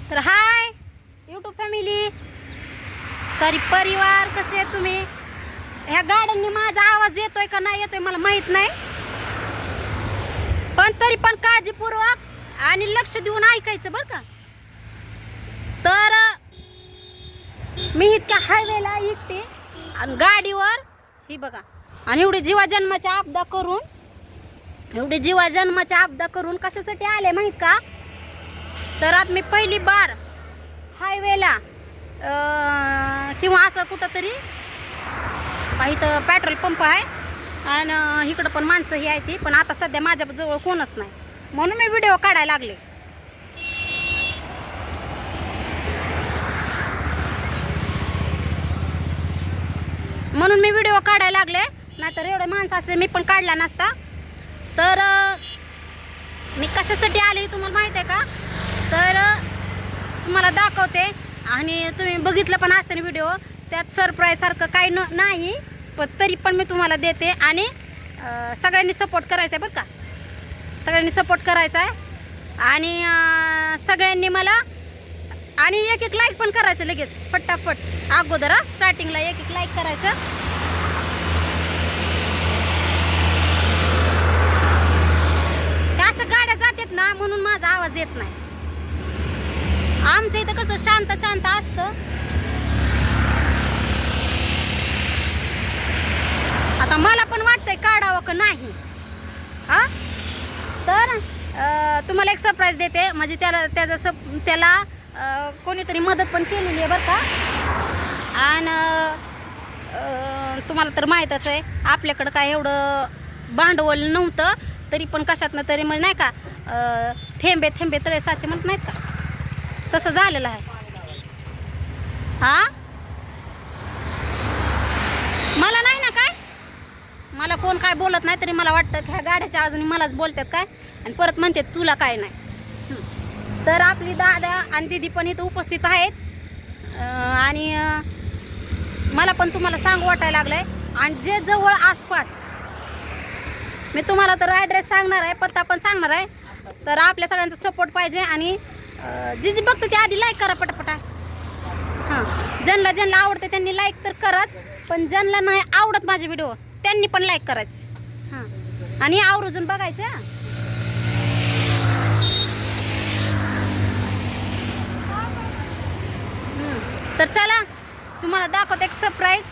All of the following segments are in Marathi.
तर हाय यूट्यूब फॅमिली, सॉरी परिवार, कसे आहे तुम्ही? ह्या गाड्यांनी माझा आवाज येतोय का नाही येतोय मला माहित नाही, पण तरी पण काळजीपूर्वक आणि लक्ष देऊन ऐकायचं बरं का. तर मी इतक्या हायवेला एकटी आणि गाडीवर ही बघा, आणि एवढी जीवा जन्माची आपदा करून कशासाठी आले माहीत का? तर आज मी पहिली बार हायवेला किंवा असं कुठंतरी इथं पेट्रोल पंप आहे आणि इकडं पण माणसं ही आहे ती, पण आता सध्या माझ्या जवळ कोणच नाही म्हणून मी व्हिडिओ काढायला लागले. नाहीतर एवढे माणसं असते मी पण काढला नसता. तर मी कशासाठी आले तुम्हाला माहित आहे का? तर तुम्हाला दाखवते आणि तुम्ही बघितलं पण असते व्हिडिओ, त्यात सरप्राईज सारखं काही नाही, पण तरी पण मी तुम्हाला देते. आणि सगळ्यांनी सपोर्ट करायचा आहे बरं का, सगळ्यांनी सपोर्ट करायचा आहे आणि सगळ्यांनी मला आणि एक लाईक पण करायचं लगेच फटाफट अगोदर. स्टार्टिंगला एक लाईक करायचं. अशा गाड्या जातात ना म्हणून माझा आवाज येत नाही. आमचं इथं कसं शांत असतं. आता मला पण वाटतंय काढावं का नाही. हा, तर तुम्हाला एक सरप्राईज देते. म्हणजे त्याला कोणीतरी मदत पण केलेली आहे बरं का. आणि तुम्हाला तर माहीतच आहे आपल्याकडं काय एवढं भांडवल नव्हतं, तरी पण कशातनं तरी म्हणजे नाही का थेंबे थेंबे तळे साचे म्हणत नाहीत का, तसं झालेलं आहे. हा, मला नाही ना काय, मला कोण काय बोलत नाही तरी मला वाटतं की ह्या गाड्याच्या अजून मलाच बोलतात काय आणि परत म्हणते तुला काय नाही. तर आपली दादा आणि दीदी पण इथं उपस्थित आहेत आणि मला पण तुम्हाला सांगू वाटायला लागलंय. आणि जे जवळ आसपास मी तुम्हाला तर ॲड्रेस सांगणार आहे, पत्ता पण सांगणार आहे. तर आपल्या सगळ्यांचा सपोर्ट पाहिजे आणि जी बघतं ते आधी लाईक करा पटापटा. हां, ज्यांना आवडते त्यांनी लाईक तर कराच, पण ज्यांना नाही आवडत माझे व्हिडिओ त्यांनी पण लाईक करायचे. हां, आणि आवर्जून बघायचं. तर चला तुम्हाला दाखवते एक सरप्राईज,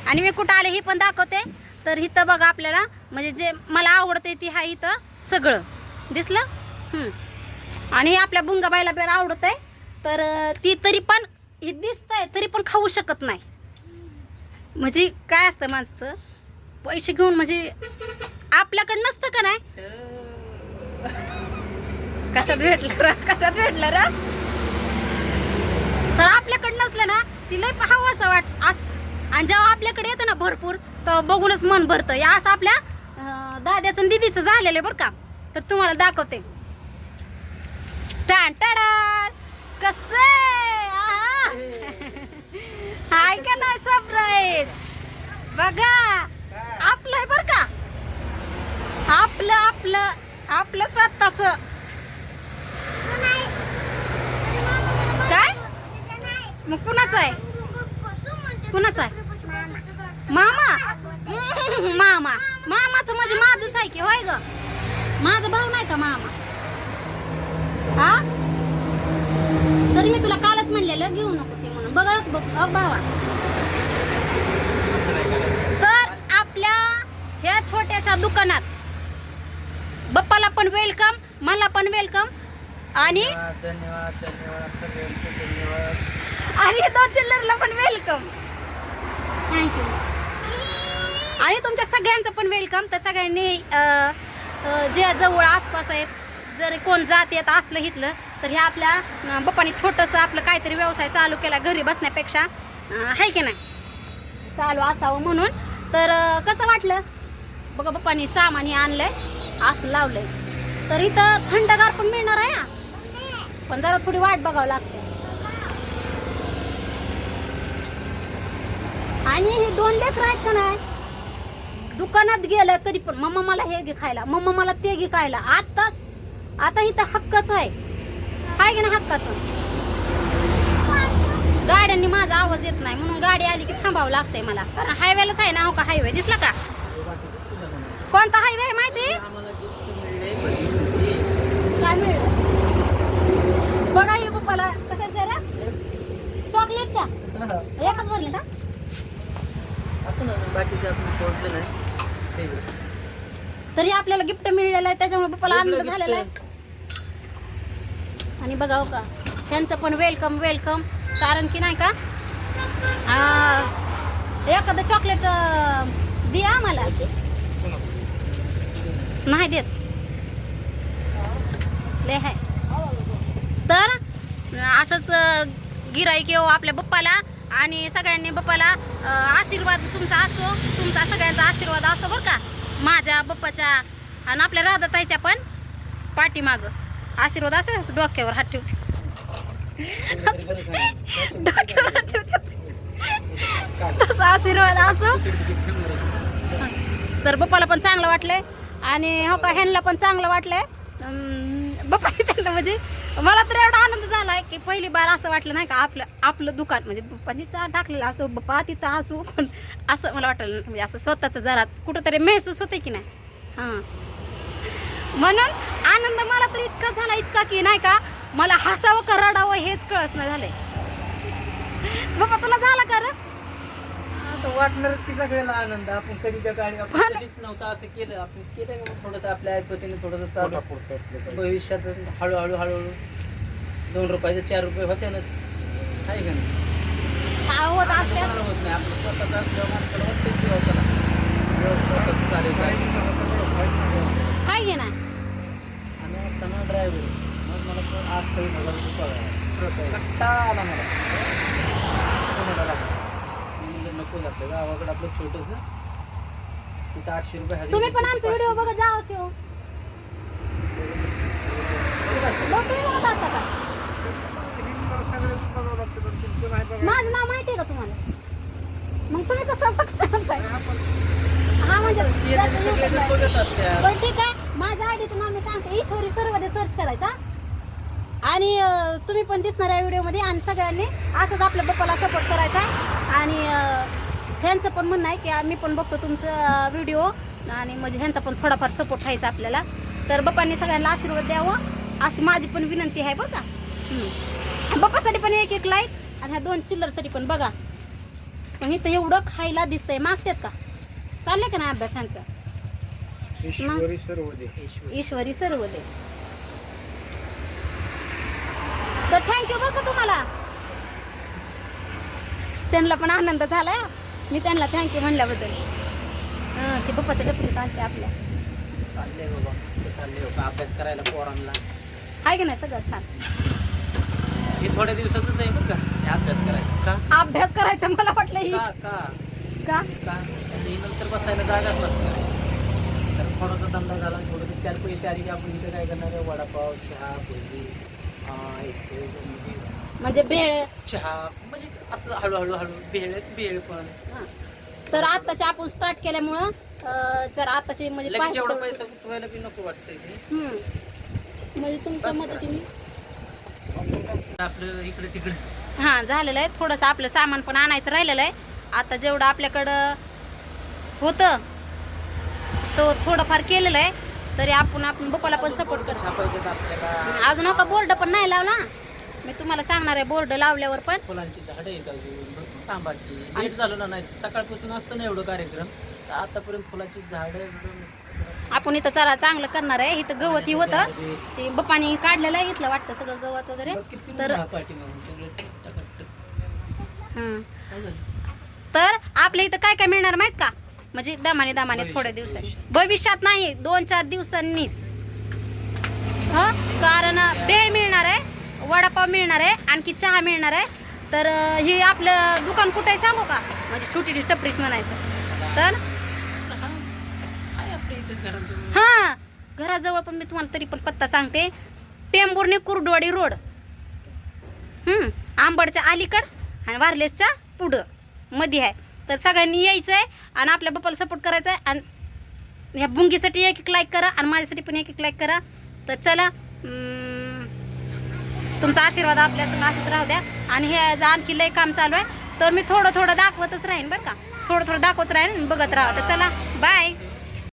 आणि मी कुठं आले हे पण दाखवते. तर इथं बघा आपल्याला, म्हणजे जे मला आवडते ती हा इथं सगळं दिसलं. आणि हे आपल्या बुंगाबाईला पण आवडत आहे. तर ती तरी पण ही दिसतंय तरी पण खाऊ शकत नाही. म्हणजे काय असतं माणसं पैसे घेऊन, म्हणजे आपल्याकडं नसतं का नाही. कशात भेटलं रा. तर आपल्याकडं नसलं ना ती लय हवं असं आणि जेव्हा आपल्याकडे येतं ना भरपूर, तर बघूनच मन भरतं. या असं आपल्या दाद्याचं दीदीचं झालेलं आहे बरं का. तर तुम्हाला दाखवते. टाण टाण कसं हाय का नाही सरप्राईज बघा. आपलं आहे बरं का, आपलं स्वतःच. काय मग कुणाचं आहे? मामाचं म्हणजे माझंच आहे की होय ग. माझा भाऊ नाही का मामा? हा, तरी मी तुला कालच म्हणलेलं घेऊ नको ते म्हणून. बघ भावा. तर आपल्या ह्या छोट्याशा दुकानात बाप्पाला पण वेलकम, मला पण वेलकम आणि धन्यवाद सगळ्यांचे धन्यवाद. आणि दोन चिल्लरला पण वेलकम. थँक्यू. आणि तुमच्या सगळ्यांचं पण वेलकम. तर सगळ्यांनी जे जवळ आसपास आहेत, जर कोण जात येत असलं इथलं, तर ह्या आपल्या बाप्पाने छोटंसं आपलं काहीतरी व्यवसाय चालू केला घरी बसण्यापेक्षा, आहे की नाही, चालू असावं म्हणून. तर कसं वाटलं बघा, बाप्पाने सामान हे आणलंय असं लावलंय. तर इथं थंडगार पण मिळणार आहे, पण जरा थोडी वाट बघावं लागते. आणि हे दोन लेकरं आहेत का नाही, दुकानात गेलं तरी पण मम्मा मला हे घे खायला, मम्मा मला ते घे खायला. आता इथं हक्कच आहे की ना, हक्काचं. गाड्यांनी माझा आवाज येत नाही म्हणून गाडी आली की थांबावं लागतंय मला, कारण हायवेलाच आहे ना. हो का हायवे दिसला का? कोणता हायवे आहे माहिती? आम्हाला गिफ्ट मिळले. काय मिळलं बघा ये पप्पाला. कशाच जरा चॉकलेटच्या एकच भरले का? असं ना बाकीचे आपण सोडले नाही. तरी आपल्याला गिफ्ट मिळलेलं आहे त्याच्यामुळे पप्पाला आनंद झालेला आहे. आणि बघा हो का ह्यांचं पण वेलकम वेलकम, कारण की नाही का एखादं चॉकलेट द्या आम्हाला. नाही देत लय हाय. तर असंच गिराईक येऊ आपल्या बाप्पाला आणि सगळ्यांनी बाप्पाला आशीर्वाद तुमचा असो, तुमचा सगळ्यांचा आशीर्वाद असो बरं का, माझ्या बाप्पाच्या आणि आपल्या राधाताईच्या पण पाठीमागं आशीर्वाद असते. असं डोक्यावर हात ठेवते, डोक्यावर हात ठेवते तसा आशीर्वाद असो. तर बाप्पाला पण चांगलं वाटलंय आणि हो का ह्यांना पण चांगलं वाटलंय. बाप्पाने त्यांना म्हणजे मला तर एवढा आनंद झालाय की पहिली बार असं वाटलं नाही का आपलं दुकान म्हणजे बाप्पानी चहा टाकलेला असो, बाप्पा तिथं असो, पण असं मला वाटलं म्हणजे असं स्वतःचं जरा कुठंतरी महसूस होते की नाही. हां म्हणून आनंद मला तर इतका झाला इतका की नाही का मला हसावं का रडावं हेच कळत नाही झालंय. बाप्पा तुला झाला का रे? आता वाटणारच की सगळ्यांना आनंद. आपण कधीच्या काळी आपण कधीच नव्हतं असं केलं. आपण केलं का थोडंसं आपल्या ऐपतीने थोडंसं चालू भविष्यात हळूहळू हळूहळू 2 रुपयाचे 4 रुपये होत्यानच आहे का नाही? होत असते मला होत नाही. आपलं स्वतःच असल्यावर माणसाला वाटतं की बाबा चला स्वतःच करायचं हाय घे ना. आणि असताना ड्रायव्हर मग मला 28,000 रुपये कट्टा आला मला. पुण्याला लागला. नको जातं गावाकडे आपलं छोटंसं तिथं 800 रुपये. तुम्ही पण आमचा व्हिडिओ बघत जावा की हो. बघ तुम्ही बघत असता का? माझं नाव माहिती आहे का तुम्हाला? मग तुम्ही कसं बघताय? हा म्हणजे बघत असत्या. बरं ठीक आहे, माझ्या आयडीचं नाव मी सांगते, ईश्वरी सर्वदे सर्च करायचा आणि तुम्ही पण दिसणार आहे व्हिडिओमध्ये. आणि सगळ्यांनी असंच आपल्या बाप्पाला सपोर्ट करायचा. आणि ह्यांचं पण म्हणणं आहे की मी पण बघतो तुमचं व्हिडिओ आणि म्हणजे ह्यांचा पण थोडाफार सपोर्ट व्हायचा आपल्याला. तर बाप्पांनी सगळ्यांना आशीर्वाद द्यावं अशी माझी पण विनंती आहे बरं का. बाप्पासाठी पण एक लाईक आणि ह्या 2 चिल्लरसाठी पण बघा. पण इथं एवढं खायला दिसतंय, मागतात का? चाललंय का नाही अभ्यासांचं? ईश्वरी सर्वदे. ईश्वरी सर्वदे. तर थँक्यू बरं का तुम्हाला. त्यांना पण आनंद झाला, मी त्यांना थँक्यू म्हणल्याबद्दल. ते पप्पाच्या टपरीत आलते आपल्या. चाललंय बाबा मस्त चाललंय बाबा अभ्यास करायला पोरांना. आहे की नाही सगळं छान? हे थोड्या दिवसातच आहे बरं का हे अभ्यास करायचा. का अभ्यास करायचा मला वाटलं ही का का का का ही नंतर बसायला जागाच नसणार. तर थोडासा धंदा झाला, थोडंसं 4 पैसे आले की आपण इथे काय करणार आहे, वडापाव चहा भजी इथे म्हणजे भेळ. चहा म्हणजे असं हळूहळू भेळ पण. तर आताशी आपण स्टार्ट केल्यामुळं जर आताशी म्हणजे लगेच एवढा पैसा गुंतवायला बी नको वाटतंय ते. म्हणजे तुमच्या मदतीने आपलं इकडे तिकडे हां झालेलं आहे. थोडंसं आपलं सामान पण आणायचं राहिलेलं आहे. आता जेवढं आपल्याकडं होतं तो थोडंफार केलेलं आहे. तरी आपण बाप्पाला पण सपोर्ट करतो. छापायचे आपल्याला. अजून नका बोर्ड पण नाही लावला. मी तुम्हाला सांगणार आहे बोर्ड लावल्यावर पण. फुलांची झाडं आहेत अजून भरपूर तांबाची. लेट झालं ना, नाही सकाळपासून असतं ना एवढं कार्यक्रम. तर आतापर्यंत फुलाची झाडं एवढं मस्त. आपण इथं चला चांगलं करणार आहे. इथं गवत ही होतं ते बाप्पानी काढलेलं आहे इथलं वाटतं सगळं गवत वगैरे. तर तर आपल्या इथं काय काय मिळणार माहित का? म्हणजे दामाने थोड्या दिवसांनी, भविष्यात नाही 2-4 दिवसांनीच. हा कारण भेळ मिळणार आहे, वडापाव मिळणार आहे, आणखी चहा मिळणार आहे. तर हे आपलं दुकान कुठे आहे सांगू का? म्हणजे छोटी टपरीच म्हणायचं. तर हां घराजवळ पण मी तुम्हाला तरी पण पत्ता सांगते. टेंभुर्णी कुर्डवाडी रोड, आंबडच्या अलीकड आणि वारलेसच्या पुढं मध्ये आहे. तर सगळ्यांनी यायचं आहे आणि आपल्या बाप्पाला सपोर्ट करायचा आहे. आणि ह्या बुंगीसाठी एक लाईक करा आणि माझ्यासाठी पण एक लाईक करा. तर चला तुमचा आशीर्वाद आपल्या संग असंच राहू द्या. आणि हे आणखी लय काम चालू आहे तर मी थोडं थोडं दाखवतच राहीन बरं का, थोडं थोडं दाखवत राहीन, बघत राहा. तर चला बाय.